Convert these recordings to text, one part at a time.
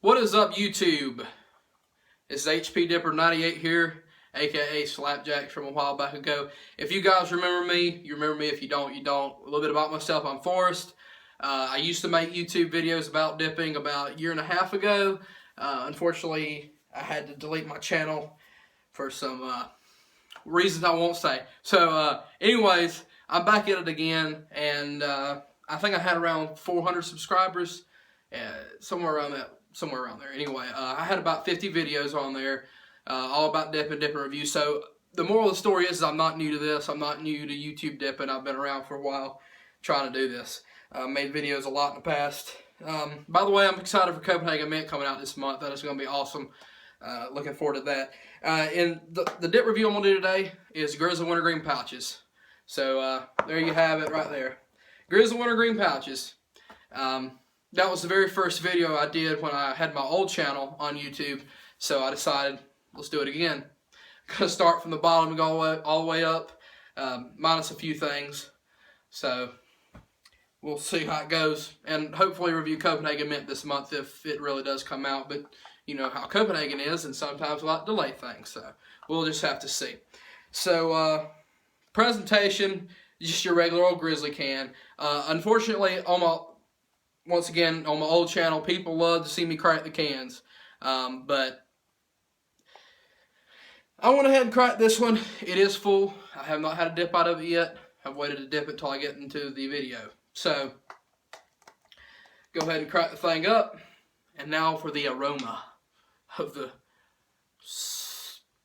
What is up, YouTube? It's HP Dipper 98 here, aka Slapjack from a while back ago. If you guys remember me, you remember me. If you don't, you don't. A little bit about myself: I'm Forrest. I used to make YouTube videos about dipping about a year and a half ago. Unfortunately, I had to delete my channel for some reasons I won't say. So, anyways, I'm back at it again, and I think I had around 400 subscribers, somewhere around there. Anyway, I had about 50 videos on there, all about dipping reviews. So the moral of the story is I'm not new to this. I'm not new to YouTube dipping. I've been around for a while trying to do this. Made videos a lot in the past. By the way, I'm excited for Copenhagen Mint coming out this month. That is going to be awesome. Looking forward to that. And the dip review I'm going to do today is Grizzly Wintergreen pouches. So there you have it right there. Grizzly Wintergreen pouches. That was the very first video I did when I had my old channel on YouTube. So I decided, let's do it again. I'm going to start from the bottom and go all the way up, minus a few things. So we'll see how it goes. And hopefully review Copenhagen Mint this month if it really does come out. But you know how Copenhagen is, and sometimes we'll delay things. So we'll just have to see. So presentation, just your regular old Grizzly can. Unfortunately, once again, on my old channel, people love to see me crack the cans. But I went ahead and cracked this one. It is full. I have not had a dip out of it yet. I've waited to dip it until I get into the video. So, go ahead and crack the thing up. And now for the aroma of the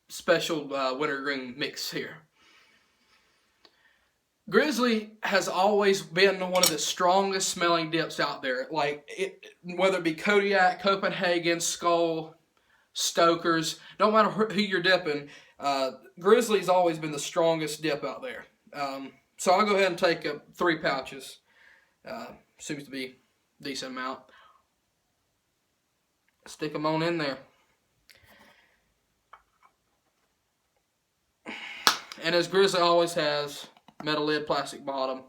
special wintergreen mix here. Grizzly has always been one of the strongest smelling dips out there. Whether it be Kodiak, Copenhagen, Skull, Stoker's, don't matter who you're dipping, Grizzly's always been the strongest dip out there. So I'll go ahead and take 3 pouches. Seems to be a decent amount. Stick them on in there. And as Grizzly always has, metal lid, plastic bottom.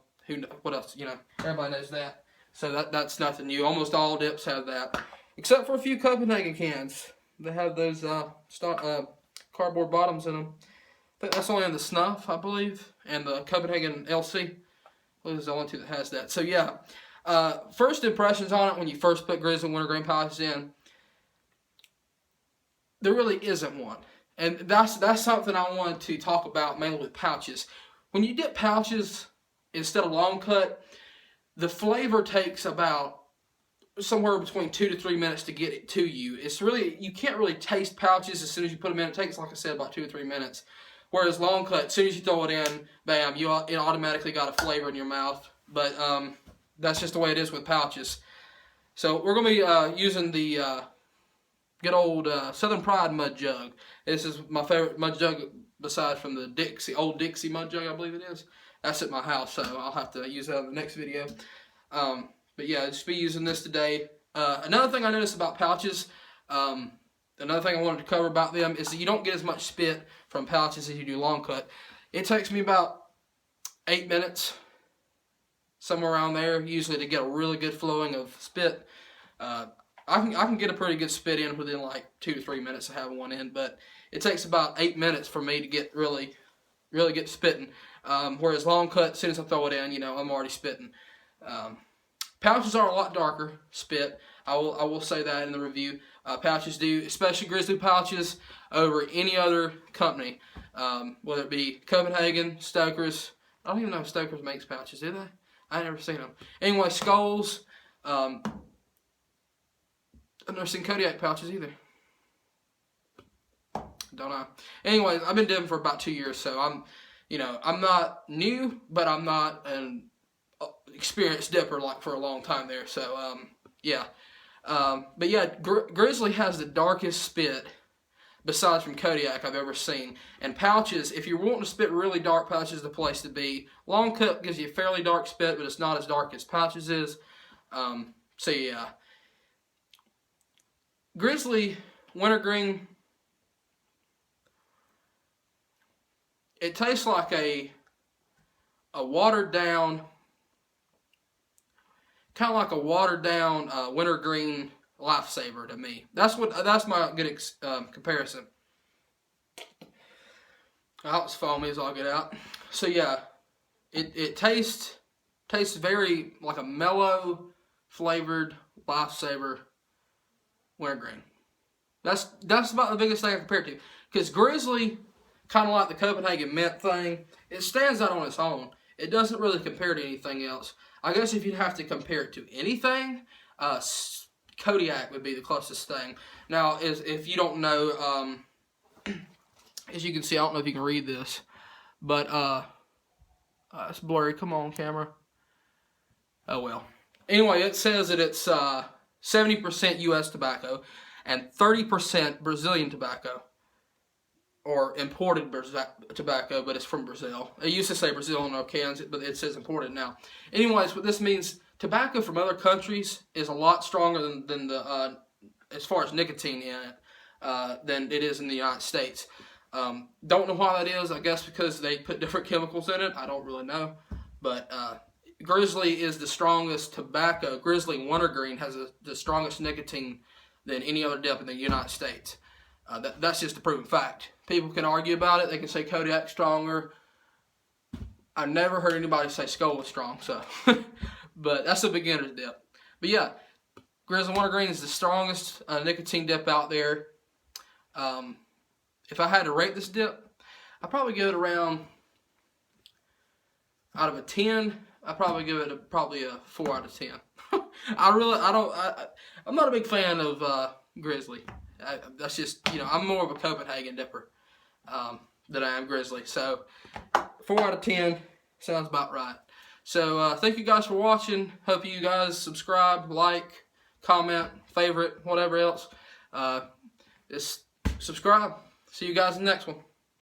What else? You know, everybody knows that. So that's nothing new. Almost all dips have that, except for a few Copenhagen cans. They have those cardboard bottoms in them. I think that's only in the Snuff, I believe, and the Copenhagen LC. Those are the only 2 that has that. So yeah, first impressions on it when you first put Grizzly Wintergreen pouches in, there really isn't one. And that's something I wanted to talk about mainly with pouches. When you dip pouches instead of long cut, the flavor takes about somewhere between 2 to 3 minutes to get it to you. It's really, you can't really taste pouches as soon as you put them in. It takes, like I said, about 2 to 3 minutes. Whereas long cut, as soon as you throw it in, bam, it automatically got a flavor in your mouth. But that's just the way it is with pouches. So we're going to be using the good old Southern Pride mud jug. This is my favorite mud jug, besides from the old Dixie mud jug, I believe it is. That's at my house, so I'll have to use that in the next video. But yeah, I'll just be using this today. Another thing I noticed about pouches, another thing I wanted to cover about them is that you don't get as much spit from pouches as you do long cut. It takes me about 8 minutes, somewhere around there, usually to get a really good flowing of spit. I can get a pretty good spit in within like 2 to 3 minutes of having one in, but it takes about 8 minutes for me to get really get spitting. Whereas long cut, as soon as I throw it in, you know, I'm already spitting. Pouches are a lot darker spit. I will say that in the review. Pouches do, especially Grizzly pouches, over any other company, whether it be Copenhagen, Stoker's. I don't even know if Stoker's makes pouches, do they? I ain't never seen them. Anyway, Skulls. I've never seen Kodiak pouches either. Don't know. Anyways, I've been dipping for about 2 years, so I'm not new, but I'm not an experienced dipper like for a long time there. So yeah. But yeah, Grizzly has the darkest spit besides from Kodiak I've ever seen. And pouches, if you're wanting to spit really dark, pouches is the place to be. Long cut gives you a fairly dark spit, but it's not as dark as pouches is. So yeah. Grizzly Wintergreen, it tastes like a watered down, kind of like a watered down wintergreen lifesaver to me. That's my good comparison. Oh, it's foamy as I'll get out. So yeah, it tastes very like a mellow flavored lifesaver wintergreen. That's about the biggest thing I compare it to. Because Grizzly, kind of like the Copenhagen mint thing, it stands out on its own. It doesn't really compare to anything else. I guess if you'd have to compare it to anything, Kodiak would be the closest thing. Now, if you don't know, as you can see, I don't know if you can read this, but it's blurry. Come on, camera. Oh well. Anyway, it says that it's 70% U.S. tobacco and 30% Brazilian tobacco, or imported tobacco, but it's from Brazil. It used to say Brazil on our cans, but it says imported now. Anyways, what this means, tobacco from other countries is a lot stronger than the as far as nicotine in it than it is in the United States. Don't know why that is. I guess because they put different chemicals in it. I don't really know. But Grizzly is the strongest tobacco. Grizzly Wintergreen has the strongest nicotine than any other dip in the United States. That's just a proven fact. People can argue about it. They can say Kodiak's stronger. I've never heard anybody say Skull was strong. So, but that's a beginner's dip. But yeah, Grizzly Wintergreen is the strongest nicotine dip out there. If I had to rate this dip, I'd probably give it around, out of a 10, I'd probably give it probably a 4 out of 10. I'm not a big fan of Grizzly. That's just, I'm more of a Copenhagen dipper than I am Grizzly. So 4 out of 10 sounds about right. So thank you guys for watching. Hope you guys subscribe, like, comment, favorite, whatever else. Just subscribe. See you guys in the next one.